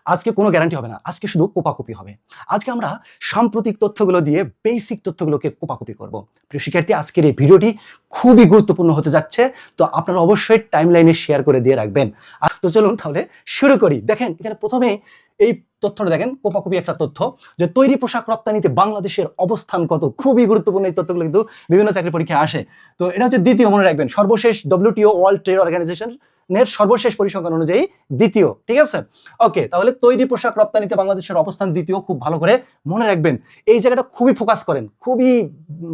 আজকে কোনো গ্যারান্টি হবে না, আজকে শুধু কোপাকুপি হবে। আজকে আমরা সাম্প্রতিক তথ্যগুলো দিয়ে বেসিক তথ্যগুলোকে কোপাকুপি করব। প্রিয় শিক্ষার্থী, আজকের এই ভিডিওটি খুবই গুরুত্বপূর্ণ হতে যাচ্ছে, তো আপনারা অবশ্যই টাইমলাইনে শেয়ার করে দিয়ে রাখবেন। আর তো চলুন তাহলে শুরু করি। দেখেন এখানে প্রথমে এই তথ্যটা দেখেন, কোপাকুপি একটা তথ্য যে তৈরি পোশাক রপ্তানিতে বাংলাদেশের অবস্থান কত। খুবই গুরুত্বপূর্ণ এই তথ্যগুলো, কিন্তু বিভিন্ন চাকরি পরীক্ষায় আসে। তো এটা হচ্ছে দ্বিতীয়, মনে রাখবেন, সর্বশেষ WTO ওয়ার্ল্ড ট্রেড অর্গানাইজেশনের সর্বশেষ পরিসংখ্যান অনুযায়ী দ্বিতীয়। ঠিক আছে, ওকে। তাহলে তৈরি পোশাক রপ্তানিতে বাংলাদেশের অবস্থান দ্বিতীয়, খুব ভালো করে মনে রাখবেন। এই জায়গাটা খুবই ফোকাস করেন, খুবই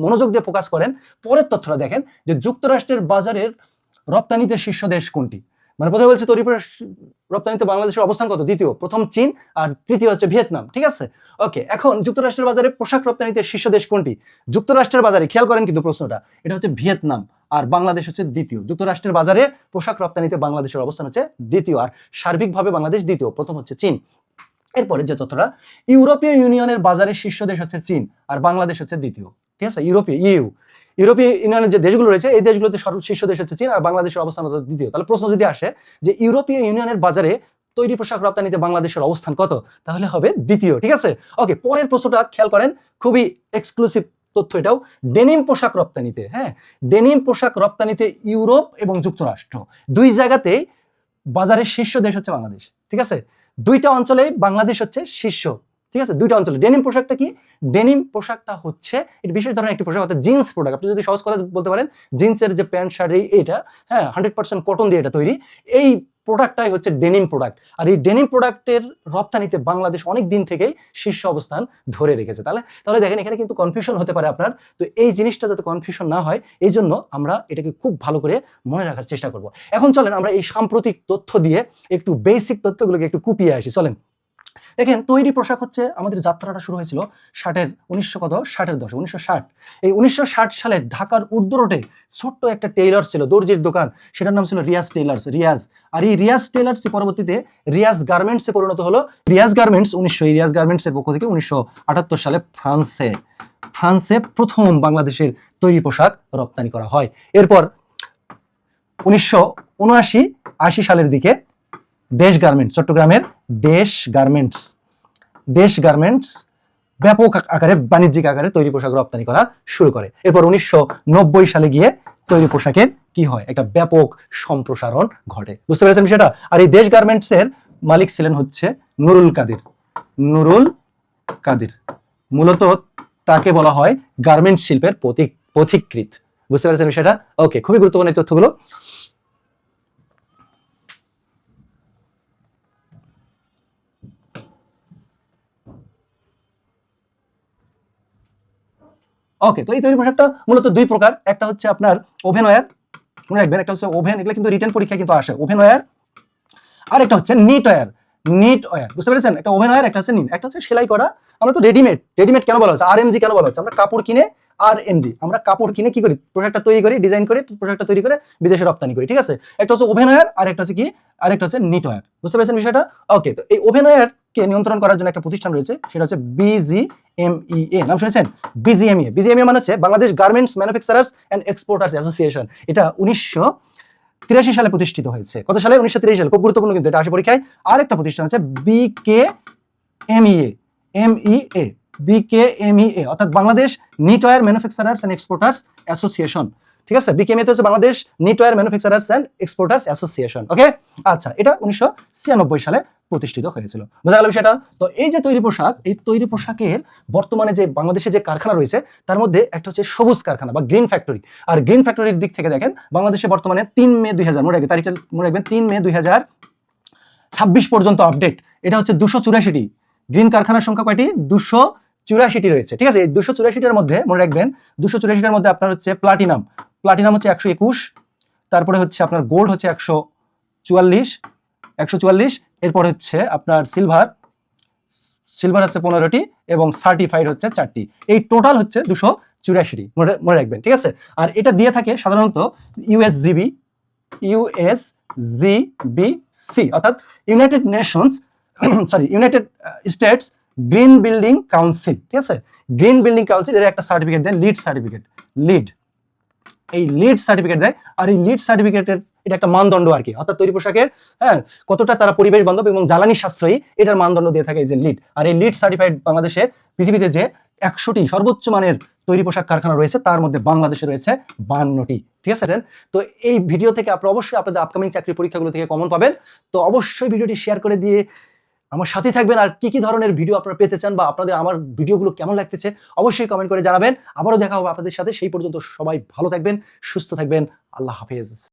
মনোযোগ দিয়ে ফোকাস করেন। পরের তথ্যটা দেখেন যে যুক্তরাষ্ট্রের বাজারের রপ্তানিতে শীর্ষ দেশ কোনটি। মানে প্রথমে বলছে তৈরি রপ্তানিতে বাংলাদেশের অবস্থান কত, দ্বিতীয়। প্রথম চীন আর তৃতীয় হচ্ছে ভিয়েতনাম। ঠিক আছে, ওকে। এখন যুক্তরাষ্ট্রের বাজারে পোশাক রপ্তানিতে শীর্ষ দেশ কোনটি? যুক্তরাষ্ট্রের বাজারে, খেয়াল করেন কিন্তু প্রশ্নটা, এটা হচ্ছে ভিয়েতনাম আর বাংলাদেশ হচ্ছে দ্বিতীয়। যুক্তরাষ্ট্রের বাজারে পোশাক রপ্তানিতে বাংলাদেশের অবস্থান হচ্ছে দ্বিতীয়, আর সার্বিকভাবে বাংলাদেশ দ্বিতীয়, প্রথম হচ্ছে চীন। এরপরে যে তথ্যটা, ইউরোপীয় ইউনিয়নের বাজারে শীর্ষ দেশ হচ্ছে চীন আর বাংলাদেশ হচ্ছে দ্বিতীয়। ঠিক আছে, ইউরোপীয় ইউনিয়নের যে দেশগুলো রয়েছে, এই দেশগুলোতে শীর্ষ দেশ হচ্ছে চীন আর বাংলাদেশের অবস্থান হচ্ছে দ্বিতীয়। তাহলে প্রশ্ন যদি আসে যে ইউরোপীয় ইউনিয়নের বাজারে তৈরি পোশাক রপ্তানিতে বাংলাদেশের অবস্থান কত, তাহলে হবে দ্বিতীয়। ঠিক আছে, ওকে। পরের প্রশ্নটা খেয়াল করেন, খুবই এক্সক্লুসিভ তথ্য এটাও। ডেনিম পোশাক রপ্তানিতে, হ্যাঁ, ডেনিম পোশাক রপ্তানিতে ইউরোপ এবং যুক্তরাষ্ট্র দুই জায়গাতেই বাজারের শীর্ষ দেশ হচ্ছে বাংলাদেশ। ঠিক আছে, দুইটা অঞ্চলে বাংলাদেশ হচ্ছে শীর্ষ। ঠিক আছে, দুইটা অঞ্চলে। ডেনিম পোশাকটা কি? ডেনিম পোশাকটা হচ্ছে এটা বিশেষ ধরনের একটি পোশাক, অর্থাৎ জিন্স প্রোডাক্ট। আপনি যদি সহজ কথা বলতে পারেন, জিন্সের যে প্যান্ট শার্ট, এইটা, হ্যাঁ, 100% কটন দিয়ে এটা তৈরি। এই প্রোডাক্টটাই হচ্ছে ডেনিম প্রোডাক্ট। আর এই ডেনিম প্রোডাক্টের রপ্তানিতে বাংলাদেশ অনেক দিন থেকেই শীর্ষ অবস্থান ধরে রেখেছে। তাহলে দেখেন এখানে কিন্তু কনফিউশন হতে পারে আপনার। তো এই জিনিসটা যাতে কনফিউশন না হয়, এই জন্য আমরা এটাকে খুব ভালো করে মনে রাখার চেষ্টা করব। এখন চলেন আমরা এই সাম্প্রতিক তথ্য দিয়ে একটু বেসিক তথ্যগুলোকে একটু কুপিয়ে আসি। চলেন দেখেন, তৈরি পোশাক হচ্ছে, আমাদের যাত্রাটা শুরু হয়েছিল 1960 দশক, 1960। এই 1960 সালে ঢাকার উর্দু রোডে ছোট্ট একটা টেইলার ছিল, দর্জির দোকান, সেটার নাম ছিল রিয়াজ টেইলার্স, রিয়াজ। আর এই রিয়াজ টেইলার্স পরবর্তীতে রিয়াজ গার্মেন্টসে পরিণত হলো। রিয়াজ গার্মেন্টস রিয়াজ গার্মেন্টসের পক্ষ থেকে 1978 সালে ফ্রান্সে প্রথম বাংলাদেশের তৈরি পোশাক রপ্তানি করা হয়। এরপর 1979-80 সালের দিকে দেশ গার্মেন্টস, চট্টগ্রামের দেশ গার্মেন্টস ব্যাপক আকারে, বাণিজ্যিক আকারে তৈরি পোশাক রপ্তানি করা শুরু করে। এরপর 1990 সালে গিয়ে তৈরি পোশাকের কি হয়, একটা ব্যাপক সম্প্রসারণ ঘটে। বুঝতে পেরেছেন বিষয়টা? আর এই দেশ গার্মেন্টস এর মালিক ছিলেন হচ্ছে নুরুল কাদের। মূলত তাকে বলা হয় গার্মেন্টস শিল্পের পথিকৃৎ। বুঝতে পেরেছেন বিষয়টা? ওকে, খুবই গুরুত্বপূর্ণ এই তথ্যগুলো। ওকে, তো এই তৈরি পোশাকটা মূলত দুই প্রকার। একটা হচ্ছে আপনার ওভেন ওয়্যার, মনে রাখবেন, একটা হচ্ছে ওভেন, এগুলো কিন্তু রিটেন পরীক্ষায় কিন্তু আসে, ওভেন ওয়্যার। আর একটা হচ্ছে নিট ওয়্যার। বুঝতে পেরেছেন? একটা ওভেন ওয়্যার, একটা হচ্ছে নিট। একটা হচ্ছে সেলাই করা। আমরা তো রেডিমেড কেন বলা হচ্ছে, RMG কেন বলা হচ্ছে? আমরা কাপড় কিনে, আমরা কাপড় কিনে কি করি, পোশাকটা তৈরি করি, ডিজাইন করে পোশাকটা তৈরি করে বিদেশে রপ্তানি করি। ঠিক আছে, একটা হচ্ছে ওভেন ওয়্যার আর একটা হচ্ছে কি, আরেকটা হচ্ছে নিট ওয়্যার। বুঝতে পেরেছেন বিষয়টা? ওকে, তো এই ওভেন ওয়্যার কে নিয়ন্ত্রণ করার জন্য একটা প্রতিষ্ঠান রয়েছে, সেটা হচ্ছে BGMEA। নাম শুনেছেন? BGMEA মানে হচ্ছে Bangladesh garments manufacturers and exporters association. এটা 1983 সালে প্রতিষ্ঠিত হয়েছে। কত সালে? 1983 সালে। খুব গুরুত্বপূর্ণ কিন্তু এটা আসে পরীক্ষায়। আর একটা প্রতিষ্ঠান আছে BKMEA, অর্থাৎ Bangladesh knitwear manufacturers and exporters association. ঠিক আছে, BKMEA হচ্ছে Bangladesh knitwear manufacturers and exporters association. Okay, আচ্ছা, এটা 1996 সালে প্রতিষ্ঠিত হয়েছিল। বোঝা গেল বিষয়টা? তো এই যে তৈরি পোশাক, এই তৈরি পোশাকের বর্তমানে যে বাংলাদেশে যে কারখানা রয়েছে, তার মধ্যে একটা হচ্ছে সবুজ কারখানা বা গ্রিন ফ্যাক্টরি। আর গ্রিন ফ্যাক্টরির দিক থেকে দেখেন, বাংলাদেশে বর্তমানে 3 মে 2000, মনে রাখবেন তারিখটা, মনে রাখবেন 3 মে 2026 পর্যন্ত আপডেট, এটা হচ্ছে 284টি। গ্রিন কারখানার সংখ্যা কয়টি? 284টি রয়েছে। ঠিক আছে, এই 284টার মধ্যে মনে রাখবেন, 284টার মধ্যে আপনার হচ্ছে প্লাটিনাম হচ্ছে 121, তারপরে হচ্ছে আপনার গোল্ড হচ্ছে 144, এরপর হচ্ছে আপনার সিলভার হচ্ছে 15টি এবং সার্টিফাইড হচ্ছে 4টি। এই টোটাল হচ্ছে 284টি, মনে রাখবেন। ঠিক আছে, আর এটা দিয়ে থাকে সাধারণত USGBC, অর্থাৎ United states green building council. ঠিক আছে, গ্রিন বিল্ডিং কাউন্সিল এর একটা সার্টিফিকেট দেয়, লিড সার্টিফিকেট দেয়। আর এই লিড সার্টিফিকেটের এটা একটা মানদণ্ড আর কি, অর্থাৎ তৈরি পোশাকের হ্যাঁ কতটা তারা পরিবেশ বান্ধব এবং জ্বালানি সাশ্রয়ী এটার মানদণ্ড দিয়ে থাকে এই যে লিড। আর এই লিড সার্টিফাইড বাংলাদেশে পৃথিবীতে যে 100টি সর্বোচ্চ মানের তৈরি পোশাক কারখানা রয়েছে তার মধ্যে বাংলাদেশে রয়েছে 52টি। ঠিক আছে? তো এই ভিডিও থেকে আপনারা অবশ্যই আপনাদের আপকামিং চাকরির পরীক্ষাগুলো থেকে কমন পাবেন। তো অবশ্যই ভিডিওটি শেয়ার করে দিয়ে আমার সাথে থাকবেন। আর কি কি ধরনের ভিডিও আপনারা পেতে চান বা আপনাদের আমার ভিডিওগুলো কেমন লাগতেছে অবশ্যই কমেন্ট করে জানাবেন। আবারও দেখা হবে আপনাদের সাথে, সেই পর্যন্ত সবাই ভালো থাকবেন, সুস্থ থাকবেন। আল্লাহ হাফেজ।